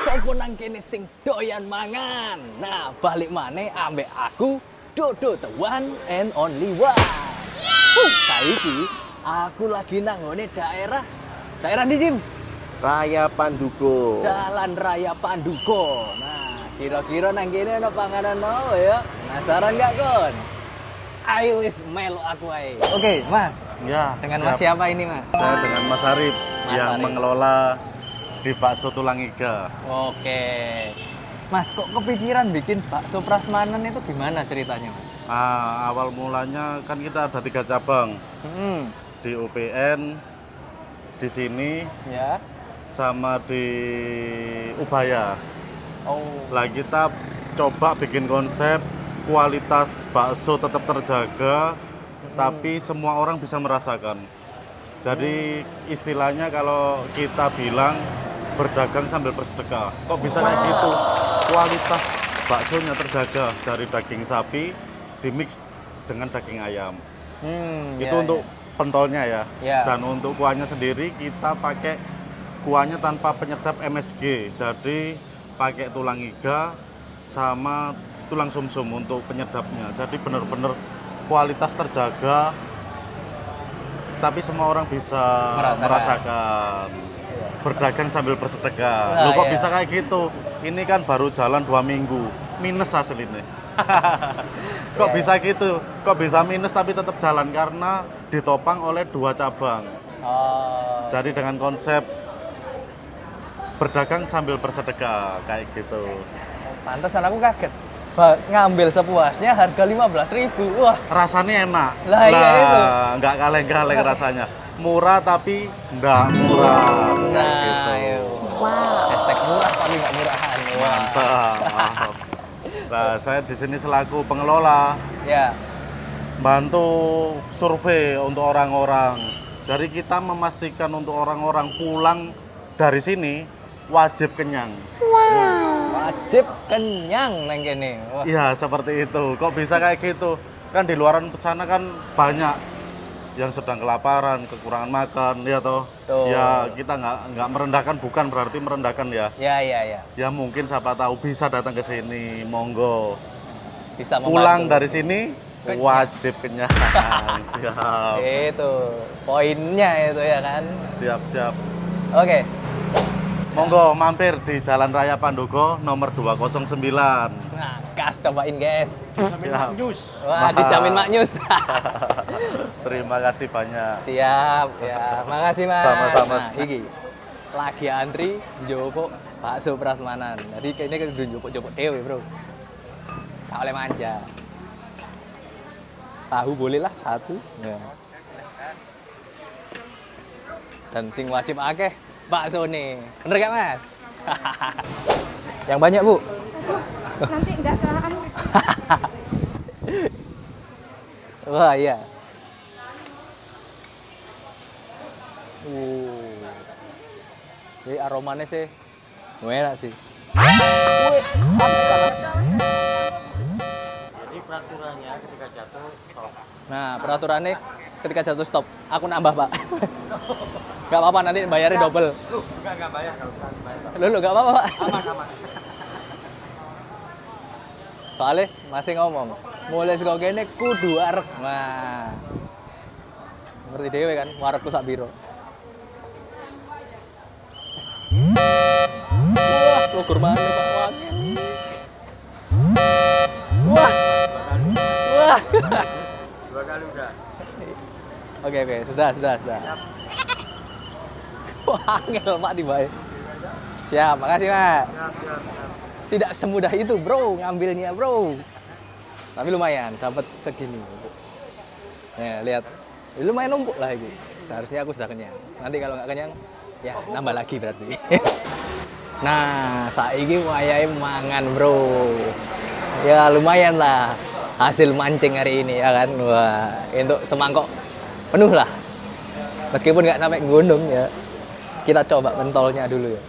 Sopo nang kene sing doyan mangan. Nah, balik maneh ambek aku Dodo the one and only one. Saiki aku lagi nang ngone daerah di Jim. Raya Panduko. Jalan Raya Panduko. Nah, kira-kira nang kene ana panganan mau ya? Penasaran gak kon? Ayo wis melu aku ae. Oke, Mas. Ya, Dengan siap. Mas siapa ini, Mas? Saya dengan Mas Arif Mas yang Arif. mengelola di Bakso Tulang Iga. Oke. Mas, kok kepikiran bikin bakso prasmanan itu gimana ceritanya, Mas? Awal mulanya kan kita ada 3 cabang di UPN, di sini, Ya. sama di Ubaya. Oh. Lah kita coba bikin konsep kualitas bakso tetap terjaga, tapi semua orang bisa merasakan. Jadi istilahnya kalau kita bilang berdagang sambil bersedekah. Kok bisa kayak gitu? Kualitas baksonya terjaga dari daging sapi dimix dengan daging ayam. Itu untuk pentolnya ya. Ya. Dan untuk kuahnya sendiri kita pakai kuahnya tanpa penyedap MSG. Jadi pakai tulang iga sama tulang sumsum untuk penyedapnya. Jadi benar-benar kualitas terjaga, tapi semua orang bisa merasakan. Berdagang sambil bersedekah. Loh kok bisa kayak gitu? Ini kan baru jalan 2 minggu, minus hasil ini. Kok bisa gitu? Kok bisa minus tapi tetap jalan? Karena ditopang oleh 2 cabang. Jadi dengan konsep berdagang sambil bersedekah kayak gitu. Pantesan aku kaget. Ngambil sepuasnya harga 15.000. Wah, Rasanya enak. Lah, iya itu. Nggak kaleng-kaleng rasanya. Murah tapi nggak murah. Kayak gitu. Wow. Hashtag murah tapi nggak murahan. Wah. Mantap. Nah, saya di sini selaku pengelola, Ya. bantu survei untuk orang-orang. Jadi kita memastikan untuk orang-orang pulang dari sini wajib kenyang. Wajib kenyang nang kene. Wah. Iya, seperti itu. Kok bisa kayak gitu? Kan di luaran sana kan banyak yang sedang kelaparan, kekurangan makan, ya toh. Tuh. Ya kita nggak merendahkan, bukan berarti merendahkan ya. Ya. Ya mungkin siapa tahu bisa datang ke sini, monggo. Bisa Pulang membantu. dari sini wajib kenyang. Siap. Itu poinnya itu ya kan. Siap. Oke. Monggo mampir di Jalan Raya Panduko nomor 209. Nah, gas cobain, guys. Siap. Wah, dijamin maknyus. Terima kasih banyak. Siap, ya. Makasih, Mas. Sama-sama. Nah, iki lagi antri njupuk bakso prasmanan. Jadi kayaknya kudu njupuk-njupuk dhewe, Bro. Gak oleh manja. Tahu boleh lah 1. Ya. Dan sing wajib akeh bakso nih. Bener gak, Mas? Yang banyak, Bu. Nanti enggak kelamaan. Wah, iya. Jadi aromanya sih enak sih. Panas. Jadi peraturannya ketika jatuh stop. Nah, peraturannya ketika jatuh stop. Aku nambah, Pak. Gak apa-apa, nanti bayarnya double. Enggak bayar kalau bayar. Lu gak apa-apa, Pak. Aman. Soalnya masih ngomong, mulai saka kene kudu arek. Nah. Ngerti dhewe kan, warekku sak biro. Wah, logur mana Pak Wakil. Wah. 2 kali udah. Oke, sudah. Wah, angel Mak dibae. Siap, makasih, Mak. Tidak semudah itu, Bro, ngambilnya, Bro. Tapi lumayan, dapat segini. Nah, lihat. Lumayan numpuk lah ini. Seharusnya aku sudah kenyang. Nanti kalau nggak kenyang, ya nambah lagi berarti. Nah, saiki wayahe mangan, Bro. Ya lumayan lah hasil mancing hari ini ya kan. Wah, untuk semangkok penuh lah. Meskipun nggak sampai gunung ya. Kita coba pentolnya dulu ya.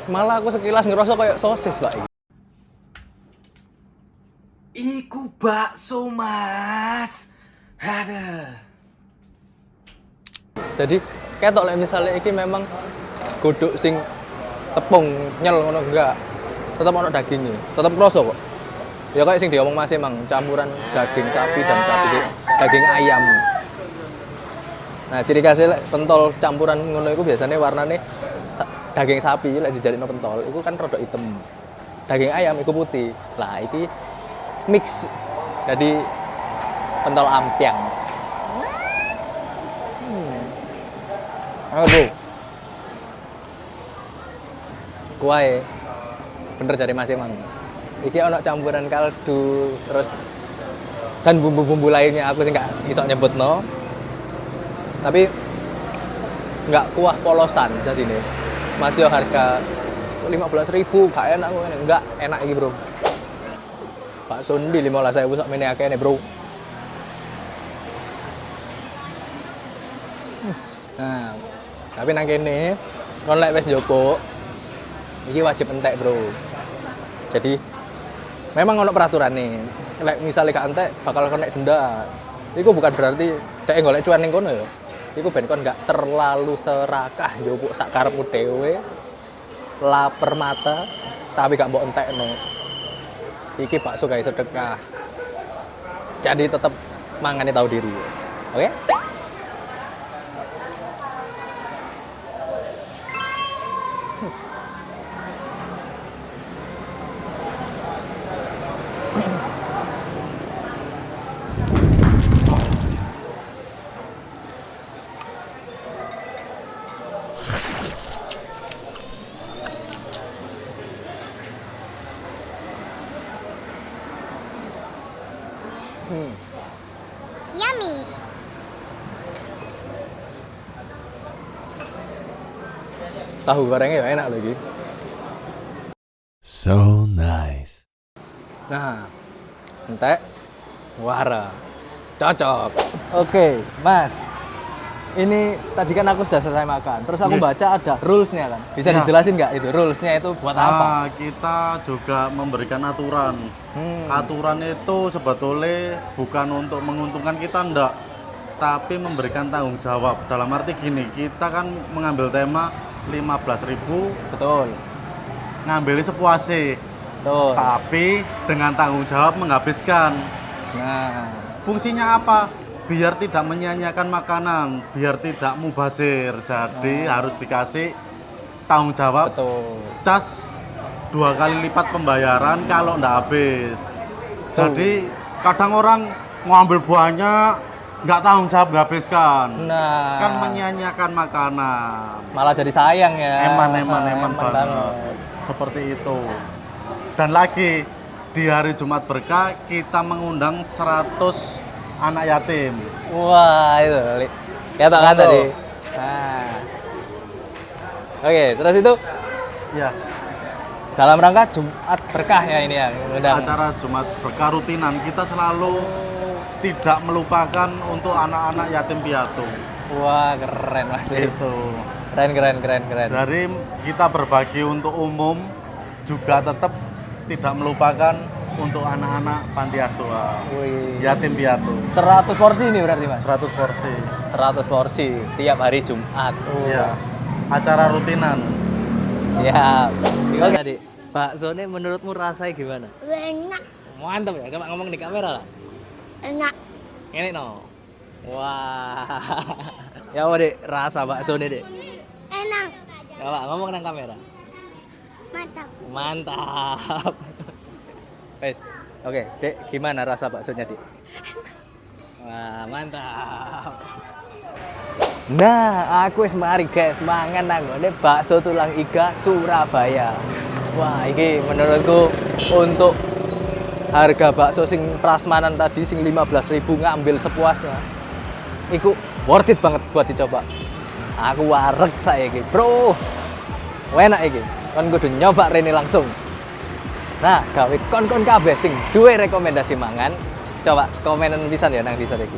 Malah aku sekilas ngerasa kayak sosis, Pak. Iku bakso, Mas. Ada. Jadi ketok lek misalnya iki memang godhok sing tepung nyel ngono enggak. Tetep ono dagingnya, tetep kroso kok. Ya kayak sing diomong Mas emang campuran daging sapi dan daging ayam. Nah, ciri khasnya pentol campuran ngono iku biasanya warnane daging sapi lek dijalino pentol iku kan rada hitam. Daging ayam iku putih. Lah iki mix. Jadi pentol ampiang. Aduh. Kuahe. Bener dari Mas Emang. Iki ono campuran kaldu terus dan bumbu-bumbu lainnya aku sih nggak iso nyebutno. Tapi nggak kuah polosan jadi nih. Masih harga 15.000 gak enak kok ini. Enggak enak iki, Bro. Bakso ndi 15.000 sak mene akeh, Bro. Nah, tapi nang kene kon lek wis njupuk iki wajib entek, Bro. Jadi memang ono peraturan nih. Lek misale gak entek bakal kena denda. Iku bukan berarti dhek golek cuan ning kono ya. Iku ben kon gak terlalu serakah njupuk sak karepmu dhewe. Laper mata tapi gak mbok entekno. Iki bakso gawe sedekah. Jadi tetep mangane tahu diri. Oke? Yummy. Tahu gorengnya ya enak lagi. So nice. Nah, entek wara. Cocok. Oke, Mas. Ini tadi kan aku sudah selesai makan. Terus aku baca ada rules-nya kan. Bisa dijelasin nggak itu rules-nya itu buat apa? Kita juga memberikan aturan. Aturan itu sebetulnya bukan untuk menguntungkan kita, enggak, tapi memberikan tanggung jawab. Dalam arti gini, kita kan mengambil tema 15.000, Betul. ngambilnya sepuasnya, Betul. tapi dengan tanggung jawab menghabiskan. Nah, Fungsinya apa? Biar tidak menyia-nyiakan makanan, biar tidak mubazir. Jadi harus dikasih tanggung jawab. betul. Cas 2 kali lipat pembayaran kalau ndak habis. Jadi kadang orang ngambil banyak, nggak tanggung jawab nggak habiskan. Nah, Kan menyia-nyiakan makanan. malah jadi sayang ya. Eman banget. Seperti itu. Dan lagi di hari Jumat Berkah kita mengundang 100 anak yatim. Wah, itu. Ya tak kan tadi. Nah. Oke, terus itu Ya, dalam rangka Jumat Berkah ya ini ya. Undang. acara Jumat Berkah rutinan kita selalu tidak melupakan untuk anak-anak yatim piatu. Wah, keren Mas. Itu. Keren. Dari kita berbagi untuk umum juga tetap tidak melupakan untuk anak-anak panti asuhan. Wih. Yatim piatu. 100 porsi ini berarti Mas. 100 porsi. 100 porsi tiap hari Jumat. Iya. Acara rutinan. Siap. Oke, Adik. Bakso ini menurutmu rasanya gimana? Enak. Mantap ya, coba ngomong di kamera lah. Enak. Ini no. Wah. Ya apa Dek, rasa bakso ini Dek? Enak. Coba ngomong nang kamera. Mantap. Mantap. Wes. Oke, Dek, gimana rasa baksonya, Dek? Wah, mantap. Nah, aku wis mari guys mangan nang ngene bakso tulang iga Surabaya. Wah, iki menurutku untuk harga bakso sing prasmanan tadi sing 15.000 ngambil sepuasnya. Iku worth it banget buat dicoba. Aku wareg saiki, Bro. Enak iki. Kon kudu nyoba rene langsung. Nah, gawe kon-kon kabeh sing duwe rekomendasi mangan, coba komenan pisan ya nang desa iki.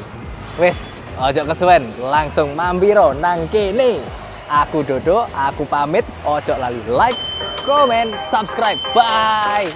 Wis, ojo kesuwen, langsung mampiro nang kene. Aku Dodo, aku pamit, ojo lali like, comment, subscribe. Bye.